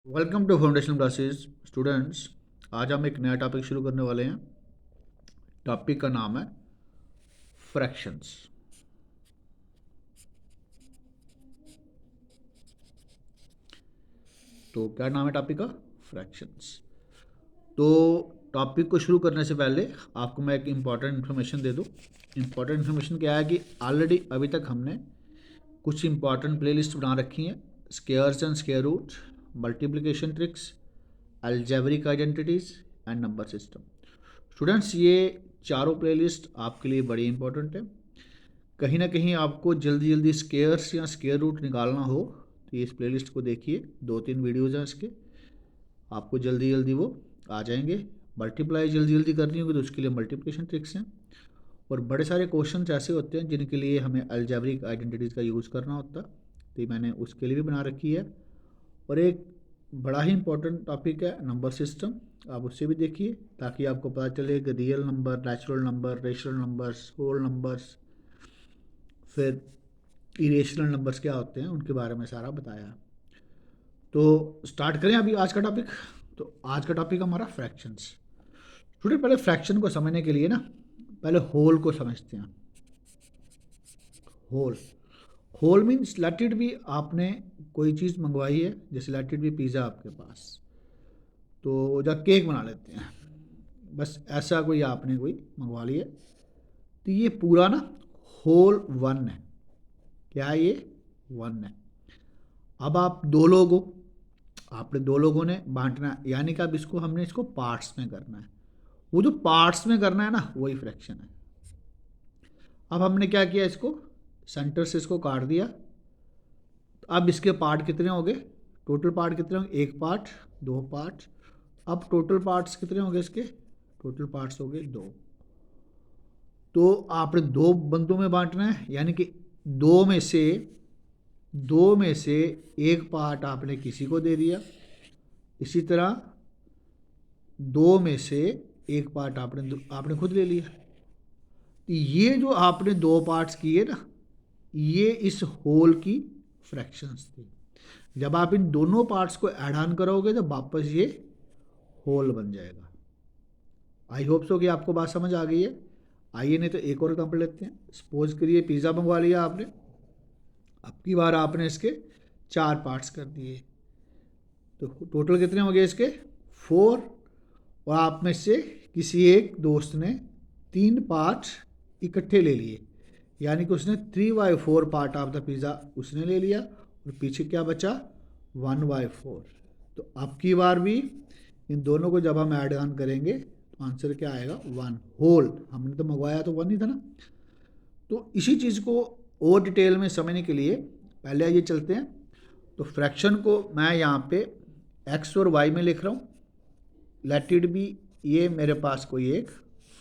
Welcome to foundation classes students. आज हम एक नया टॉपिक शुरू करने वाले हैं। टॉपिक का नाम है फ्रैक्शंस। तो क्या नाम है टॉपिक का? फ्रैक्शंस। तो टॉपिक को शुरू करने से पहले आपको मैं एक इम्पॉर्टेंट इन्फॉर्मेशन दे दूँ। इम्पॉर्टेंट इन्फॉर्मेशन क्या है कि ऑलरेडी अभी तक हमने कुछ इम्पॉर्टेंट प्लेलिस्ट बना रखी हैं। Squares and square root, multiplication tricks, algebraic identities and number system. Students, ये चारों प्लेलिस्ट आपके लिए बड़ी इंपॉर्टेंट है। कहीं ना कहीं आपको जल्दी जल्दी स्क्वायर्स या स्क्वायर रूट निकालना हो तो इस प्लेलिस्ट को देखिए। 2-3 वीडियोज़ हैं इसके, आपको जल्दी जल्दी वो आ जाएंगे। मल्टीप्लाई जल्दी जल्दी करनी होगी तो उसके लिए मल्टीप्लिकेशन ट्रिक्स हैं। और बड़े सारे क्वेश्चंस ऐसे होते हैं जिनके लिए हमें अलजेब्रिक आइडेंटिटीज़ का यूज़ करना होता है, तो मैंने उसके लिए भी बना रखी है। और एक बड़ा ही इंपॉर्टेंट टॉपिक है नंबर सिस्टम, आप उससे भी देखिए ताकि आपको पता चले कि real number, natural number, rational numbers, whole numbers, फिर इरेशनल नंबर्स क्या होते हैं उनके बारे में सारा बताया। तो स्टार्ट करें अभी आज का टॉपिक। तो आज का टॉपिक हमारा फ्रैक्शंस। स्टूडेंट, पहले फ्रैक्शन को समझने के लिए ना पहले होल को समझते हैं। Whole whole means let it be, आपने कोई चीज़ मंगवाई है, जैसे लेट इट बी पिज़्ज़ा आपके पास, तो जब केक बना लेते हैं, बस ऐसा कोई आपने कोई मंगवा लिया, तो ये पूरा ना होल वन है। क्या है ये? वन है। अब आप दो लोग हो, आपने दो लोगों ने बांटना है, यानी कि अब इसको हमने इसको पार्ट्स में करना है। वो जो पार्ट्स में करना है ना वही फ्रैक्शन है। अब हमने क्या किया, इसको सेंटर से इसको काट दिया। अब इसके पार्ट कितने हो गए? टोटल पार्ट कितने होंगे? एक पार्ट, दो पार्ट। अब टोटल पार्ट्स कितने होंगे इसके? टोटल पार्ट्स हो गए दो। तो आपने दो बंदों में बांटना है, यानी कि दो में से दो में से एक पार्ट आपने किसी को दे दिया। इसी तरह दो में से एक पार्ट आपने खुद ले लिया। तो ये जो आपने दो पार्ट्स किए ना, ये इस होल की फ्रैक्शंस थी। जब आप इन दोनों पार्ट्स को ऐड ऑन करोगे तो वापस ये होल बन जाएगा। आई होप सो कि आपको बात समझ आ गई है। आइए नहीं तो एक और एग्जाम्पल लेते हैं। सपोज करिए पिज़्ज़ा मंगवा लिया आपने, अब की बार आपने इसके चार पार्ट्स कर दिए, तो टोटल कितने हो गए इसके? 4। और आप में से किसी एक दोस्त ने तीन पार्ट इकट्ठे ले लिए, यानी कि उसने 3/4 पार्ट ऑफ द पिज़्ज़ा उसने ले लिया, और पीछे क्या बचा? 1/4। तो अब की बार भी इन दोनों को जब हम ऐड ऑन करेंगे तो आंसर क्या आएगा? 1 होल। हमने तो मंगवाया तो 1 ही था ना। तो इसी चीज़ को और डिटेल में समझने के लिए पहले आइए चलते हैं। तो फ्रैक्शन को मैं यहाँ पे एक्स और वाई में लिख रहा हूँ। लेट इट बी, ये मेरे पास कोई एक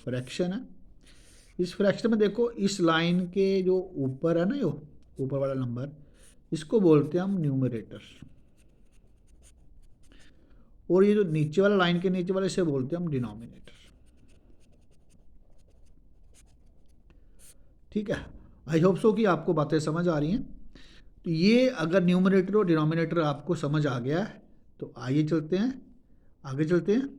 फ्रैक्शन है। इस फ्रैक्शन में देखो, इस लाइन के जो ऊपर है ना, जो ऊपर वाला नंबर, इसको बोलते हैं हम न्यूमरेटर। और ये जो नीचे वाला, लाइन के नीचे वाले, से बोलते हैं हम डिनोमिनेटर। ठीक है, आई होप सो कि आपको बातें समझ आ रही हैं। तो ये अगर न्यूमरेटर और डिनोमिनेटर आपको समझ आ गया है तो आइए चलते हैं, आगे चलते हैं।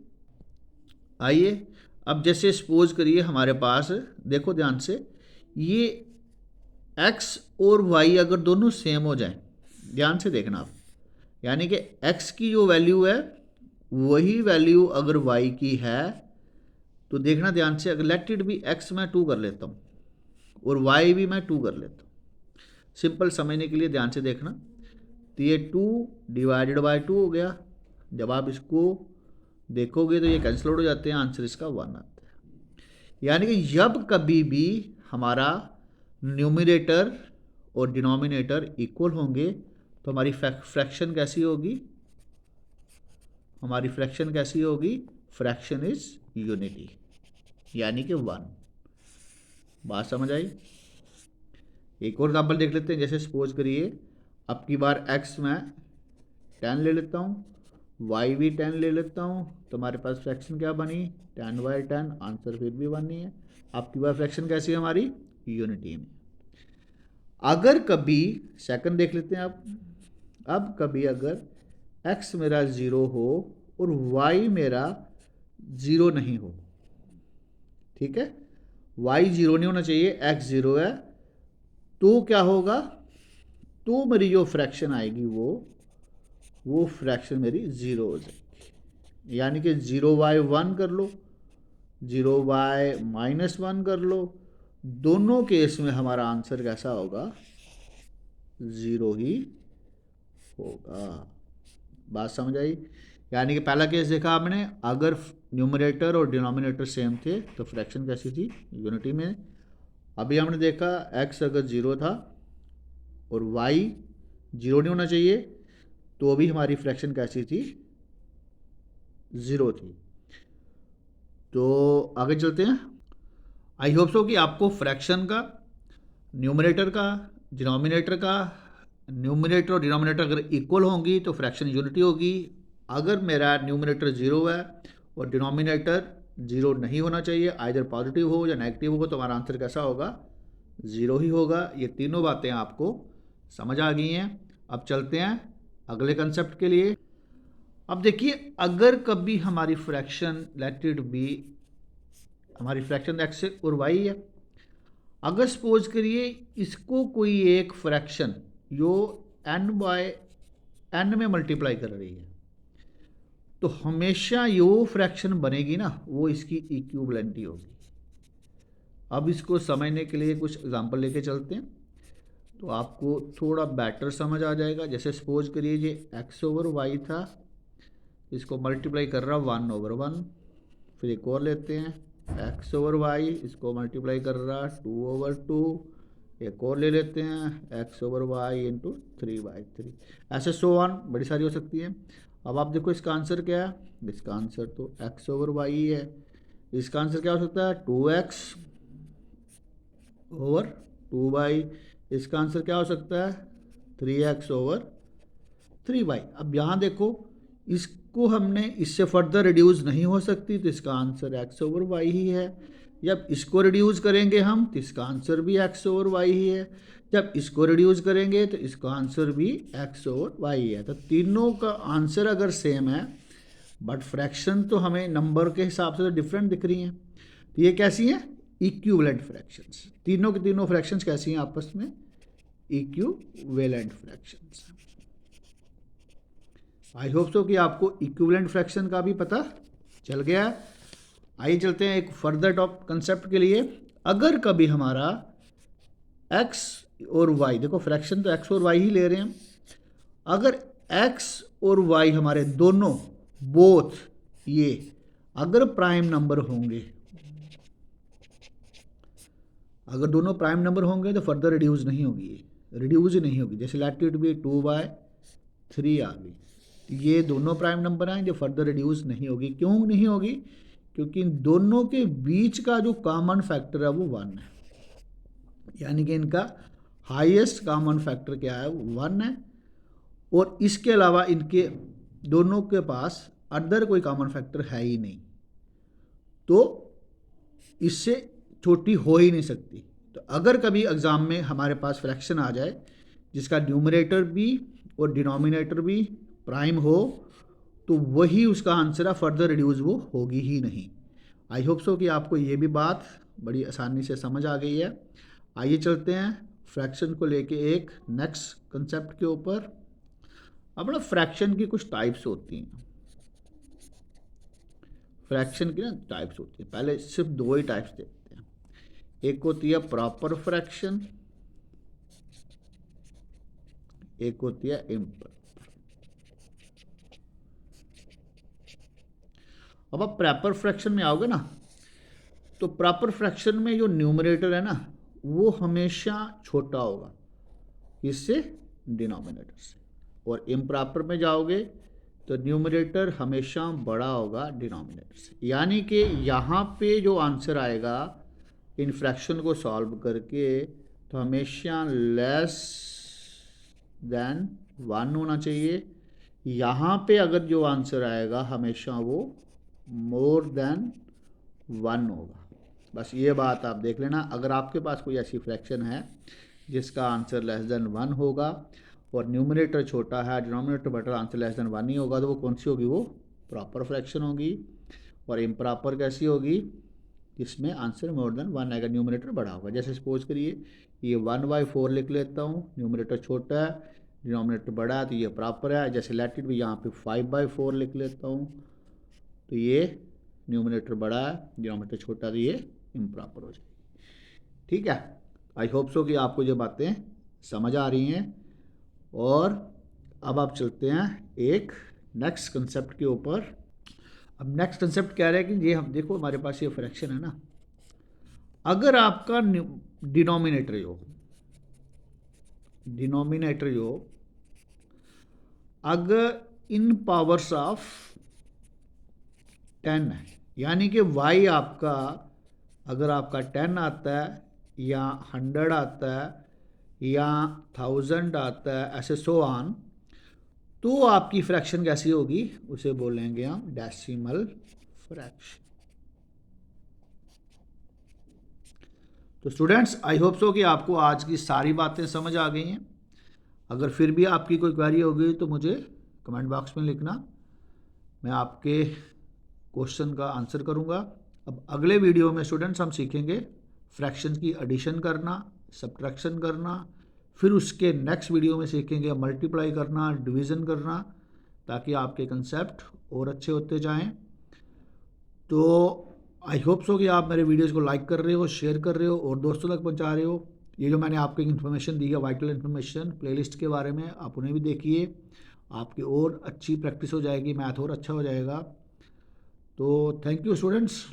आइए, अब जैसे सपोज करिए हमारे पास, देखो ध्यान से, ये x और y अगर दोनों सेम हो जाएं, ध्यान से देखना आप, यानी कि x की जो वैल्यू है वही वैल्यू अगर y की है, तो देखना ध्यान से, अगर लेट इट भी x मैं 2 कर लेता हूँ और y भी मैं 2 कर लेता हूँ, सिंपल समझने के लिए ध्यान से देखना। तो ये 2 डिवाइडेड बाय 2 हो गया। जब आप इसको देखोगे तो ये कैंसिल आउट हो जाते हैं, आंसर इसका 1 आता है। यानी कि जब कभी भी हमारा न्यूमरेटर और डिनोमिनेटर इक्वल होंगे तो हमारी फ्रैक्शन कैसी होगी? हमारी फ्रैक्शन कैसी होगी? फ्रैक्शन इज यूनिटी, यानी कि 1। बात समझ आई? एक और एग्जाम्पल देख लेते हैं। जैसे सपोज करिए अब की बार x मैं 10 ले लेता हूँ, y भी 10 ले लेता हूँ, तो हमारे पास फ्रैक्शन क्या बनी? 10/10। आंसर फिर भी 1 नहीं है। आपकी बार फ्रैक्शन कैसी है हमारी? यूनिटी में। अगर कभी, सेकंड देख लेते हैं अब कभी अगर x मेरा 0 हो और y मेरा 0 नहीं हो, ठीक है, y 0 नहीं होना चाहिए, x 0 है, तो क्या होगा, तो मेरी जो फ्रैक्शन आएगी वो फ्रैक्शन मेरी 0 हो जाएगी। यानी कि 0y1 कर लो, 0y-1 कर लो, दोनों केस में हमारा आंसर कैसा होगा, 0 ही होगा। बात समझ आई? यानी कि पहला केस देखा आपने, अगर न्यूमरेटर और डिनोमिनेटर सेम थे तो फ्रैक्शन कैसी थी, यूनिटी में। अभी हमने देखा x अगर 0 था और y 0 नहीं होना चाहिए, तो अभी हमारी फ्रैक्शन कैसी थी, 0 थी। तो आगे चलते हैं। आई होप सो कि आपको फ्रैक्शन का, न्यूमरेटर का, डिनोमिनेटर का, न्यूमरेटर और डिनोमिनेटर अगर इक्वल होंगी तो फ्रैक्शन यूनिटी होगी। अगर मेरा न्यूमरेटर 0 है और डिनोमिनेटर 0 नहीं होना चाहिए, आइदर पॉजिटिव हो या नेगेटिव हो, तो हमारा आंसर कैसा होगा, 0 ही होगा। ये तीनों बातें आपको समझ आ गई हैं। अब चलते हैं अगले कंसेप्ट के लिए। अब देखिए, अगर कभी हमारी फ्रैक्शन लेट इट बी, हमारी फ्रैक्शन x और y है, अगर सपोज करिए इसको कोई एक फ्रैक्शन जो n में मल्टीप्लाई कर रही है, तो हमेशा जो फ्रैक्शन बनेगी ना वो इसकी इक्विवेलेंट ही होगी। अब इसको समझने के लिए कुछ एग्जांपल लेके चलते हैं तो आपको थोड़ा बेटर समझ आ जाएगा। जैसे सपोज करिए ये x/y था, इसको मल्टीप्लाई कर रहा 1/1। फिर एक और लेते हैं x/y, इसको मल्टीप्लाई कर रहा 2/2। एक और ले लेते हैं x/y इंटू 3/3। ऐसे सो ऑन बड़ी सारी हो सकती है। अब आप देखो इसका आंसर क्या है, इसका आंसर तो x/y ही है। इसका आंसर क्या हो सकता है, 2x/2y। इसका आंसर क्या हो सकता है, 3x/3y। अब यहाँ देखो, इसको हमने इससे फर्दर रिड्यूस नहीं हो सकती, तो इसका आंसर x/y ही है। जब इसको रिड्यूस करेंगे हम तो इसका आंसर भी x/y ही है। जब इसको रिड्यूस करेंगे तो इसका आंसर भी x/y ही है। तो तीनों का आंसर अगर सेम है बट फ्रैक्शन तो हमें नंबर के हिसाब से तो डिफरेंट दिख रही हैं, तो ये कैसी हैं, इक्विवेलेंट फ्रैक्शंस। तीनों की तीनों फ्रैक्शंस कैसी हैं आपस में, equivalent fractions. I hope so कि आपको इक्विवेलेंट फ्रैक्शन का भी पता चल गया है। आइए चलते हैं एक फर्दर टॉप कंसेप्ट के लिए। अगर कभी हमारा x और y, देखो फ्रैक्शन तो x और y ही ले रहे हैं, अगर x और y हमारे दोनों बोथ ये अगर प्राइम नंबर होंगे, अगर दोनों प्राइम नंबर होंगे तो फर्दर रिड्यूस नहीं होगी, ये रिड्यूस ही नहीं होगी। जैसे लेट इट बी 2/3 आ गई, ये दोनों प्राइम नंबर हैं जो फर्दर रिड्यूस नहीं होगी। क्यों नहीं होगी, क्योंकि इन दोनों के बीच का जो कॉमन फैक्टर है वो 1 है। यानी कि इनका हाईएस्ट कॉमन फैक्टर क्या है, वो 1 है। और इसके अलावा इनके दोनों के पास अदर कोई कॉमन फैक्टर है ही नहीं, तो इससे छोटी हो ही नहीं सकती। तो अगर कभी एग्ज़ाम में हमारे पास फ्रैक्शन आ जाए जिसका न्यूमरेटर भी और डिनोमिनेटर भी प्राइम हो, तो वही उसका आंसर है, फर्दर रिड्यूस वो होगी ही नहीं। आई होप सो कि आपको ये भी बात बड़ी आसानी से समझ आ गई है। आइए चलते हैं फ्रैक्शन को लेके एक नेक्स्ट कंसेप्ट के ऊपर। अपना फ्रैक्शन की कुछ टाइप्स होती हैं, फ्रैक्शन की ना टाइप्स होती हैं। पहले सिर्फ 2 ही टाइप्स देखते हैं। एक होती है प्रॉपर फ्रैक्शन, एक होती है इम्प्रॉपर। अब आप प्रॉपर फ्रैक्शन में आओगे ना, तो प्रॉपर फ्रैक्शन में जो न्यूमरेटर है ना वो हमेशा छोटा होगा इससे, डिनोमिनेटर से। और इम्प्रॉपर में जाओगे तो न्यूमरेटर हमेशा बड़ा होगा डिनोमिनेटर से। यानी कि यहाँ पे जो आंसर आएगा इन फ्रैक्शन को सॉल्व करके, तो हमेशा लेस देन 1 होना चाहिए। यहाँ पे अगर जो आंसर आएगा हमेशा वो मोर देन 1 होगा। बस ये बात आप देख लेना। अगर आपके पास कोई ऐसी फ्रैक्शन है जिसका आंसर लेस देन 1 होगा और न्यूमरेटर छोटा है, डिनोमिनेटर बड़ा, आंसर लेस देन 1 ही होगा, तो वो कौन सी होगी, वो प्रॉपर फ्रैक्शन होगी। और इम्प्रॉपर कैसी होगी, जिसमें आंसर मोर देन 1 आएगा, न्यूमरेटर बड़ा होगा। जैसे सपोज करिए ये 1/4 लिख लेता हूँ, न्यूमरेटर छोटा है, डिनोमिनेटर बड़ा है, तो ये प्रॉपर है। जैसे लेट इट भी यहाँ पे 5/4 लिख लेता हूँ, तो ये न्यूमरेटर बड़ा है, डिनोमिनेटर छोटा, तो ये इम्प्रॉपर हो जाएगी। ठीक है, आई होप सो कि आपको ये बातें समझ आ रही हैं। और अब आप चलते हैं एक नेक्स्ट कंसेप्ट के ऊपर। अब नेक्स्ट कंसेप्ट कह रहे हैं कि ये हम देखो हमारे पास ये फ्रैक्शन है ना, अगर आपका डिनोमिनेटर जो अगर इन पावर्स ऑफ 10 है, यानी कि y आपका अगर आपका 10 आता है या 100 आता है या 1000 आता है, ऐसे सो ऑन, तो आपकी फ्रैक्शन कैसी होगी, उसे बोलेंगे हम डेसिमल फ्रैक्शन। तो स्टूडेंट्स आई होप सो कि आपको आज की सारी बातें समझ आ गई हैं। अगर फिर भी आपकी कोई क्वेरी होगी तो मुझे कमेंट बॉक्स में लिखना, मैं आपके क्वेश्चन का आंसर करूंगा। अब अगले वीडियो में स्टूडेंट्स हम सीखेंगे फ्रैक्शन की एडिशन करना, सब्ट्रैक्शन करना, फिर उसके नेक्स्ट वीडियो में सीखेंगे मल्टीप्लाई करना, डिवीज़न करना, ताकि आपके कंसेप्ट और अच्छे होते जाएं। तो आई होप सो कि आप मेरे वीडियोज़ को लाइक कर रहे हो, शेयर कर रहे हो और दोस्तों तक पहुंचा रहे हो। ये जो मैंने आपको इन्फॉर्मेशन दी है, वाइटल इन्फॉर्मेशन प्लेलिस्ट के बारे में, आप उन्हें भी देखिए, आपकी और अच्छी प्रैक्टिस हो जाएगी, मैथ और अच्छा हो जाएगा। तो थैंक यू स्टूडेंट्स।